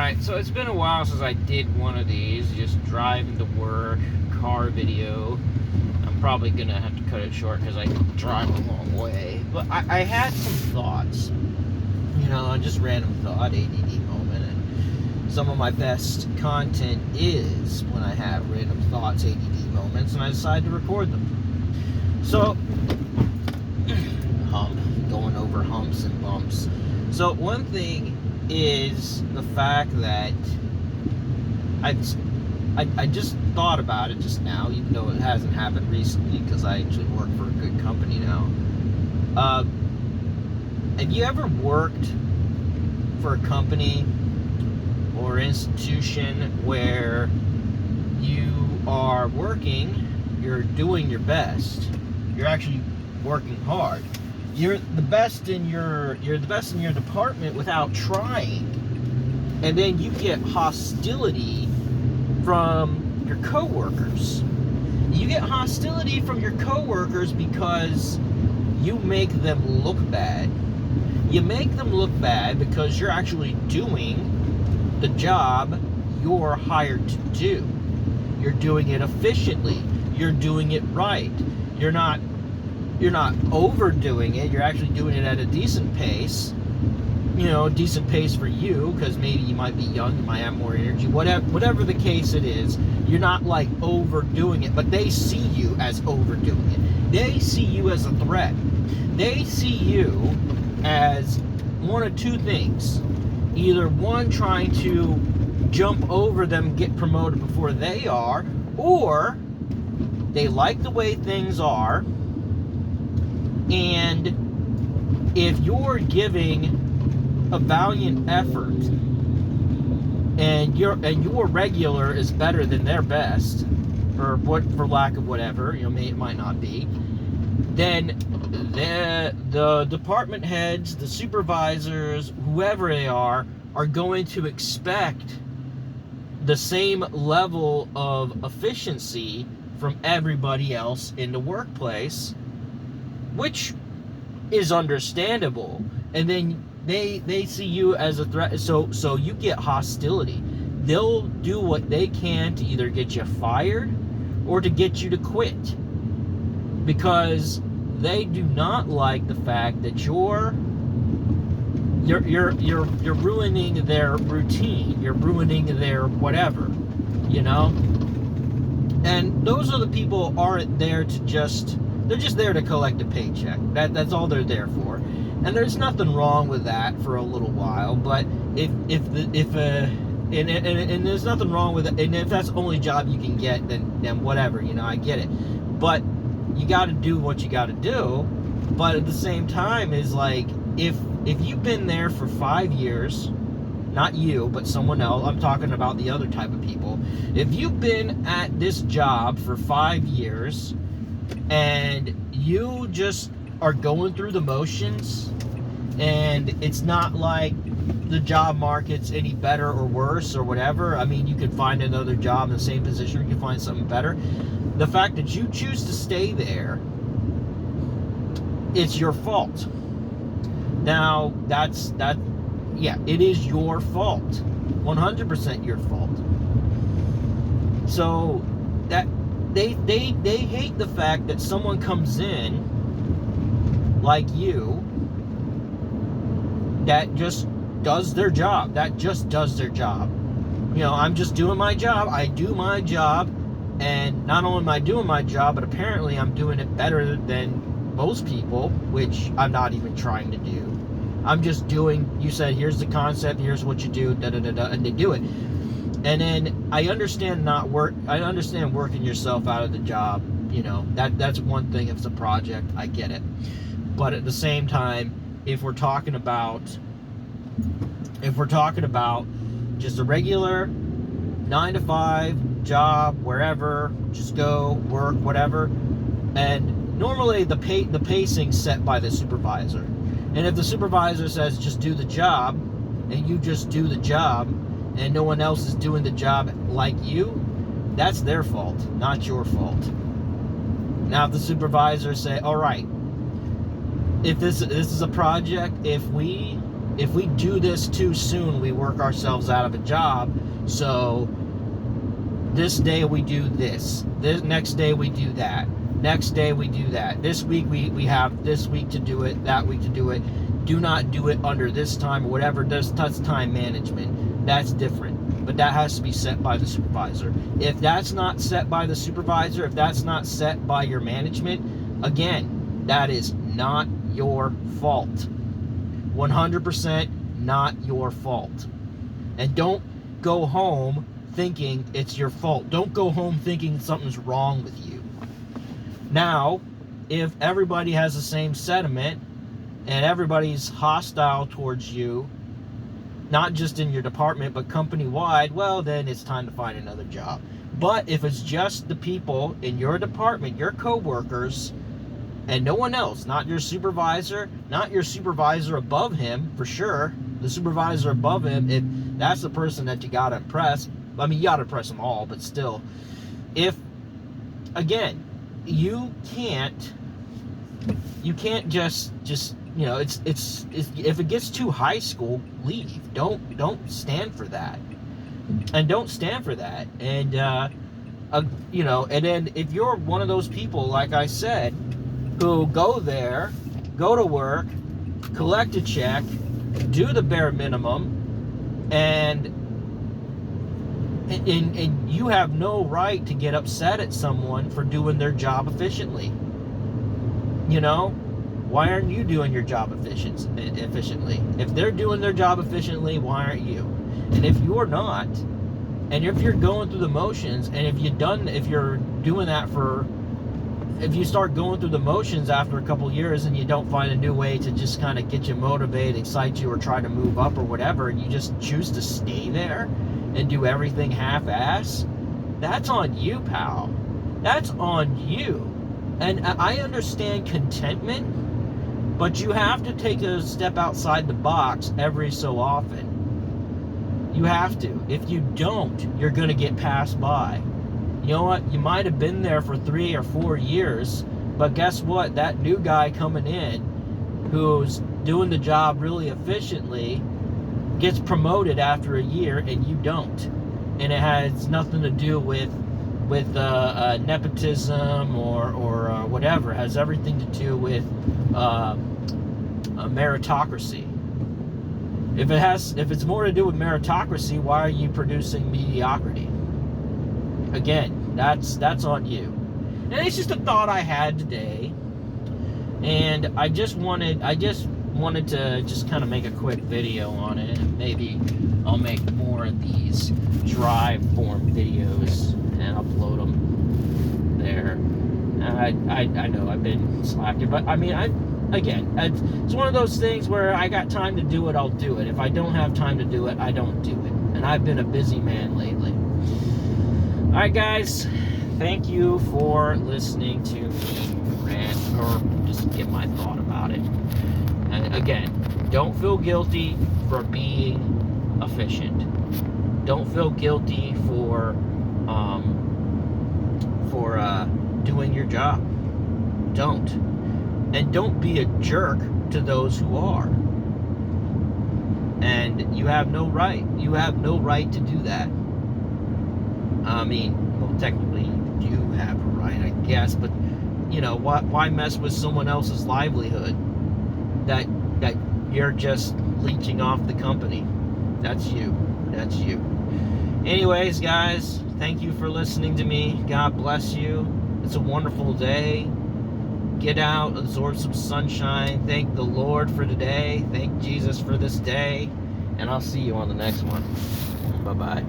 Alright, so it's been a while since I did one of these, just driving to work, car video. I'm probably gonna have to cut it short because I drive a long way. But I had some thoughts, just random thought, ADD moment. And some of my best content is when I have random thoughts, ADD moments, and I decide to record them. So, going over humps and bumps. So one thing is the fact that I just thought about it just now, even though it hasn't happened recently because I actually work for a good company now. Have you ever worked for a company or institution where you are working, you're doing your best, you're actually working hard, you're the best in your department without trying, and then you get hostility from your coworkers. You get hostility from your coworkers because you make them look bad. You make them look bad because you're actually doing the job you're hired to do. You're doing it efficiently. You're doing it right. You're not overdoing it. You're actually doing it at a decent pace. Decent pace for you, because maybe you might be young, you might have more energy, whatever the case it is. You're not like overdoing it, but they see you as overdoing it. They see you as a threat. They see you as one of two things. Either one, trying to jump over them, get promoted before they are, or they like the way things are, and if you're giving a valiant effort and your regular is better than their best, or what, for lack of whatever, it might not be, then the department heads, the supervisors, whoever they are going to expect the same level of efficiency from everybody else in the workplace, which is understandable. And then they see you as a threat, so you get hostility. They'll do what they can to either get you fired or to get you to quit, because they do not like the fact that you're ruining their routine. You're ruining their whatever, And those are the people aren't there to they're just there to collect a paycheck. That's all they're there for. And there's nothing wrong with that for a little while, but if there's nothing wrong with it, and if that's the only job you can get, then whatever, I get it. But you got to do what you got to do. But at the same time, is like, if you've been there for 5 years, not you, but someone else, I'm talking about the other type of people. If you've been at this job for 5 years and you just are going through the motions, and it's not like the job market's any better or worse or whatever. I mean, you could find another job in the same position, you can find something better. The fact that you choose to stay there, it's your fault. Now, it is your fault. 100% your fault. So that they hate the fact that someone comes in like you that just does their job. I'm just doing my job. I do my job, and not only am I doing my job, but apparently I'm doing it better than most people, which I'm not even trying to do. I'm just doing, you said, here's the concept, here's what you do, and they do it. And then I understand working yourself out of the job, that's one thing. If it's a project, I get it. But at the same time, if we're talking about just a regular 9-to-5 job, wherever, just go work, whatever, and normally the pacing's set by the supervisor. And if the supervisor says just do the job, and you just do the job, and no one else is doing the job like you, that's their fault, not your fault. Now, if the supervisor say, all right, if this is a project, if we if we do this too soon, we work ourselves out of a job. So this day we do this. This next day we do that. Next day we do that. This week we have this week to do it, that week to do it. Do not do it under this time or whatever. That's time management. That's different. But that has to be set by the supervisor. If that's not set by the supervisor, if that's not set by your management, again, that is not your fault. 100% not your fault. And don't go home thinking it's your fault. Don't go home thinking something's wrong with you. Now, if everybody has the same sentiment and everybody's hostile towards you, not just in your department, but company-wide, well, then it's time to find another job. But if it's just the people in your department, your coworkers, and no one else, not your supervisor, not your supervisor above him, for sure, the supervisor above him, if that's the person that you gotta impress, I mean, you gotta impress them all, but still, if, again, you can't just you know, it's if it gets too high school, leave. Don't stand for that, and don't stand for that. And you know, and then if you're one of those people, like I said, who go there, go to work, collect a check, do the bare minimum, and you have no right to get upset at someone for doing their job efficiently. You know, why aren't you doing your job efficiently? If they're doing their job efficiently, why aren't you? And if you're not, and if you're going through the motions, and if you're doing that if you start going through the motions after a couple years and you don't find a new way to just kind of get you motivated, excite you, or try to move up or whatever, and you just choose to stay there and do everything half-ass, that's on you, pal. That's on you. And I understand contentment, but you have to take a step outside the box every so often. You have to. If you don't, you're going to get passed by. You know what? You might have been there for 3 or 4 years, but guess what? That new guy coming in who's doing the job really efficiently gets promoted after a year and you don't. And it has nothing to do with nepotism or whatever. It has everything to do with a meritocracy. If it's more to do with meritocracy, why are you producing mediocrity? Again, that's on you. And it's just a thought I had today, and I just wanted to just kind of make a quick video on it. And maybe I'll make more of these drive form videos and upload them there. I know I've been slacking, but I mean, it's one of those things where I got time to do it, I'll do it. If I don't have time to do it, I don't do it. And I've been a busy man lately. Alright guys, thank you for listening to me rant, or just get my thought about it. And again, don't feel guilty for being efficient. Don't feel guilty for doing your job. Don't. And don't be a jerk to those who are. And you have no right. You have no right to do that. I mean, well, technically you do have a right, I guess, but you know, why mess with someone else's livelihood that you're just leeching off the company? That's you. That's you. Anyways, guys, thank you for listening to me. God bless you. It's a wonderful day. Get out, absorb some sunshine. Thank the Lord for today. Thank Jesus for this day. And I'll see you on the next one. Bye-bye.